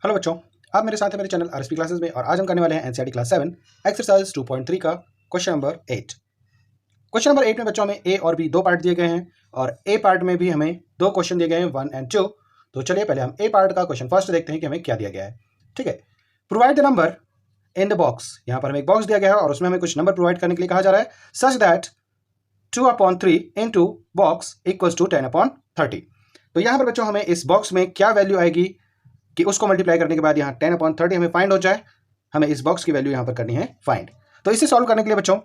Hello बच्चों, आप मेरे साथ हैं मेरे चैनल आरएसपी क्लासेस में और आज हम करने वाले हैं एनसीईआरटी क्लास 7 एक्सरसाइज 2.3 का क्वेश्चन नंबर 8। क्वेश्चन नंबर 8 में बच्चों हमें ए और बी दो पार्ट दिए गए हैं और ए पार्ट में भी हमें दो क्वेश्चन दिए गए हैं 1 एंड 2। तो चलिए पहले हम ए पार्ट का क्वेश्चन फर्स्ट देखते हैं कि हमें क्या दिया गया है। ठीक है, provide the number in the box. यहाँ पर हमें एक बॉक्स दिया गया है और उसमें हमें कुछ नंबर प्रोवाइड करने के लिए कहा जा रहा है such that 2/3 into box equals to 10/30। तो यहाँ पर बच्चों हमें इस बॉक्स में क्या वैल्यू आएगी कि उसको मल्टीप्लाई करने के बाद यहाँ 10/30 हमें फाइंड हो जाए। हमें इस बॉक्स की वैल्यू यहाँ पर करनी है फाइंड। तो इसे सॉल्व करने के लिए बच्चों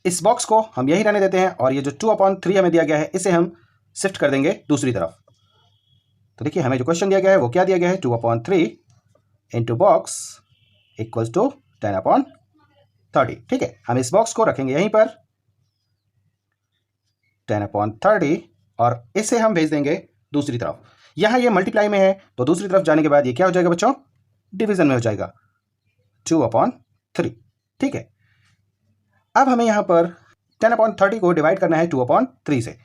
इस बॉक्स को हम यही रहने देते हैं और ये जो 2/3 हमें दिया गया है इसे हम शिफ्ट कर देंगे दूसरी तरफ। तो देखिए हमें जो क्वेश्चन दिया गया है वो क्या दिया गया है 2/3 इंटू बॉक्स इक्वल्स टू 10/30। ठीक है, हम इस बॉक्स को रखेंगे यहीं पर 10/30 और इसे हम भेज देंगे दूसरी तरफ। यहां ये मल्टीप्लाई में है तो दूसरी तरफ जाने के बाद ये क्या हो जाएगा बच्चों, डिवीजन में हो जाएगा 2/3। ठीक है, अब हमें यहां पर 10/30 को डिवाइड करना है 2/3 से।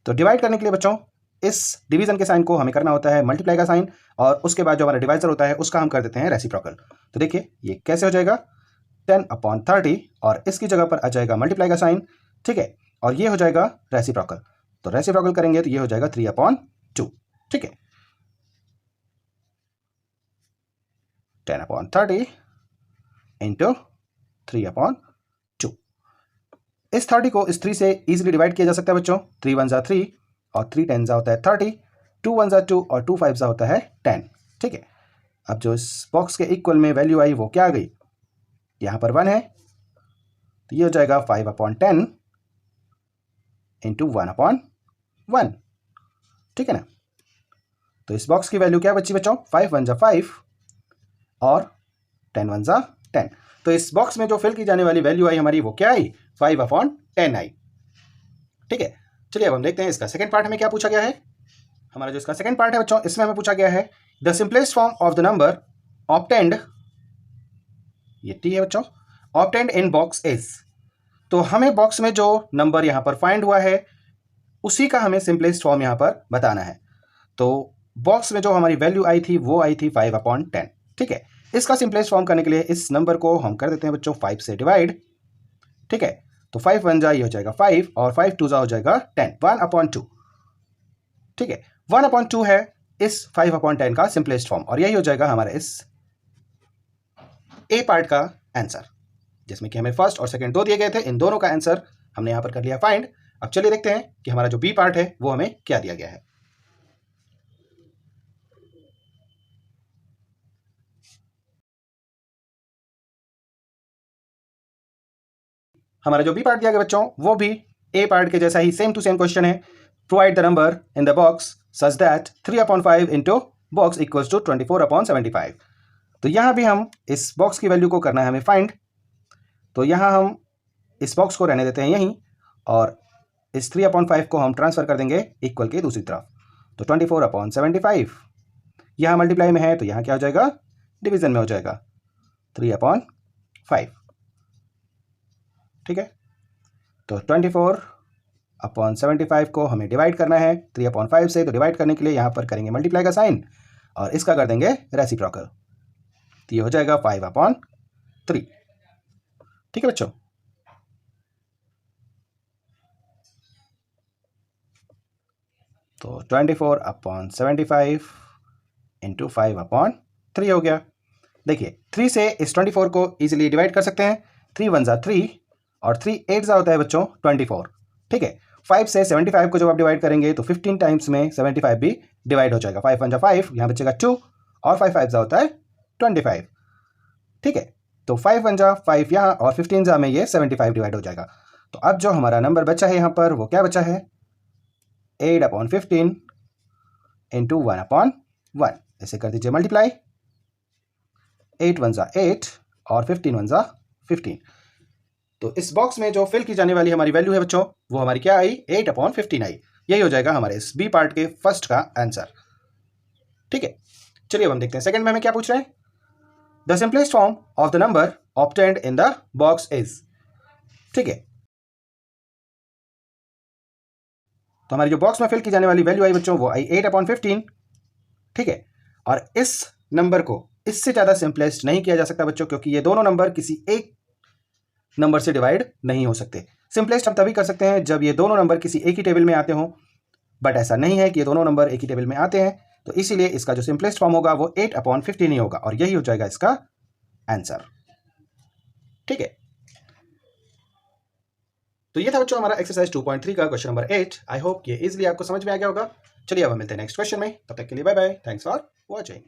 तो डिवाइड करने के लिए बच्चों इस डिवीजन के साइन को हमें करना होता है मल्टीप्लाई का साइन और उसके बाद जो हमारा डिवाइजर होता है उसका हम कर देते हैं रेसिप्रोकल। तो देखिए ये कैसे हो जाएगा 10/30 और इसकी जगह पर आ जाएगा मल्टीप्लाई का साइन। ठीक है, और ये हो जाएगा रेसिप्रोकल। तो रेसिप्रोकल करेंगे तो ये हो जाएगा 3/2। ठीक है, 10/30 इंटू 3/2। इस 30 को इस 3 से इजीली डिवाइड किया जा सकता है बच्चों। 3 1 3 और 3 10 होता है 30, 2 1 2 और 2 5 होता है 10। ठीक है, अब जो इस बॉक्स के इक्वल में वैल्यू आई वो क्या आ गई, यहां पर 1 है तो ये हो जाएगा 5/10 इंटू 1/1। ठीक है ना, तो इस बॉक्स की वैल्यू क्या बची बच्चों 5 1 5 और 10 1 10। तो इस बॉक्स में जो फिल की जाने वाली वैल्यू आई हमारी वो क्या आई 5/10 आई। ठीक है, चलिए अब हम देखते हैं इसका सेकंड पार्ट हमें क्या पूछा गया है। हमारा जो इसका सेकंड पार्ट है बच्चों इसमें हमें पूछा गया है the simplest form of the number obtained, ये टी है बच्चों, ऑब्टेन्ड इन बॉक्स इज। तो हमें बॉक्स में जो नंबर यहाँ पर फाइंड हुआ है उसी का हमें सिंपलेस्ट फॉर्म यहाँ पर बताना है। तो बॉक्स में जो हमारी वैल्यू आई थी वो आई थी 5/10। ठीक है, इसका सिंपलेस्ट फॉर्म करने के लिए इस नंबर को हम कर देते हैं बच्चों 5 से डिवाइड। ठीक है, तो 5 1 जा ये हो जाएगा 5 और 5 2 जा हो जाएगा 10, 1/2। ठीक है, 1/2 है इस 5/10 का सिंपलेस्ट फॉर्म और यही हो जाएगा हमारे इस ए पार्ट का आंसर, जिसमें कि हमें फर्स्ट और सेकंड दो दिए गए थे। इन दोनों का आंसर हमने यहां पर कर लिया फाइंड। अब चलिए देखते हैं कि हमारा जो बी पार्ट है वो हमें क्या दिया गया है। हमारा जो बी पार्ट दिया गया बच्चों वो भी ए पार्ट के जैसा ही सेम टू सेम क्वेश्चन है। Provide the number in the box such that 3/5 into box equals to 24/75। तो यहां भी हम इस बॉक्स की वैल्यू को करना है हमें फाइंड। तो यहां हम इस बॉक्स को रहने देते हैं यहीं और इस 3/5 को हम ट्रांसफर कर देंगे इक्वल के दूसरी तरफ। तो 24/75 यहाँ मल्टीप्लाई में है तो यहाँ क्या हो जाएगा, डिवीजन में हो जाएगा 3/5। ठीक है, तो 24/75 को हमें डिवाइड करना है 3/5 से। तो डिवाइड करने के लिए यहाँ पर करेंगे मल्टीप्लाई का साइन और इसका कर देंगे रेसिप्रोकल। तो ये हो जाएगा 5/3। ठीक है बच्चों, तो 24/75 इंटू 5/3 हो गया। देखिए 3 से इस 24 को इजीली डिवाइड कर सकते हैं। 3 1 3 और 3 8 होता है बच्चों 24। ठीक है, 5 से 75 को जब आप डिवाइड करेंगे तो 15 टाइम्स में 75 भी डिवाइड हो जाएगा। 5 1 5 यहाँ बचेगा 2 और 5 5 होता है 25। ठीक है, तो 5 1 5 यहाँ और 15 में ये 75 डिवाइड हो जाएगा। तो अब जो हमारा नंबर बचा है यहाँ पर वो क्या बचा है 8/15 इंटू 1/1। इसे कर दीजिए मल्टीप्लाई, 8 1 8 और 15 1 15। तो इस बॉक्स में जो फिल की जाने वाली हमारी वैल्यू है बच्चों वो हमारी क्या आई 8/15 आई। यही हो जाएगा हमारे इस बी पार्ट के फर्स्ट का आंसर। ठीक है, चलिए अब हम देखते हैं सेकंड में हमें क्या पूछ रहे हैं। The simplest form of the number obtained in the box is. ठीक है, तो हमारी जो बॉक्स में फिल की जाने वाली वैल्यू आई बच्चों वो आई 8/15 ठीक है। और इस नंबर को इससे ज़्यादा सिंपलेस्ट नहीं किया जा सकता बच्चों, क्योंकि ये दोनों नंबर किसी एक नंबर से डिवाइड नहीं हो सकते। सिंपलेस्ट हम तभी कर सकते हैं जब ये दोनों नंबर किसी एक ही टेबल में आते हों, बट ऐसा नहीं है कि ये दोनों नंबर एक ही टेबल में आते हैं, तो इसीलिए इसका जो सिंपलेस्ट फॉर्म होगा वो 8/15 ही होगा, और यही हो जाएगा इसका आंसर। ठीक है, तो ये था बच्चों हमारा एक्सरसाइज 2.3 का क्वेश्चन नंबर 8। आई होप ये इजीली आपको समझ में आ गया होगा। चलिए अब हम मिलते हैं नेक्स्ट क्वेश्चन में, तब तक के लिए bye bye, thanks for watching.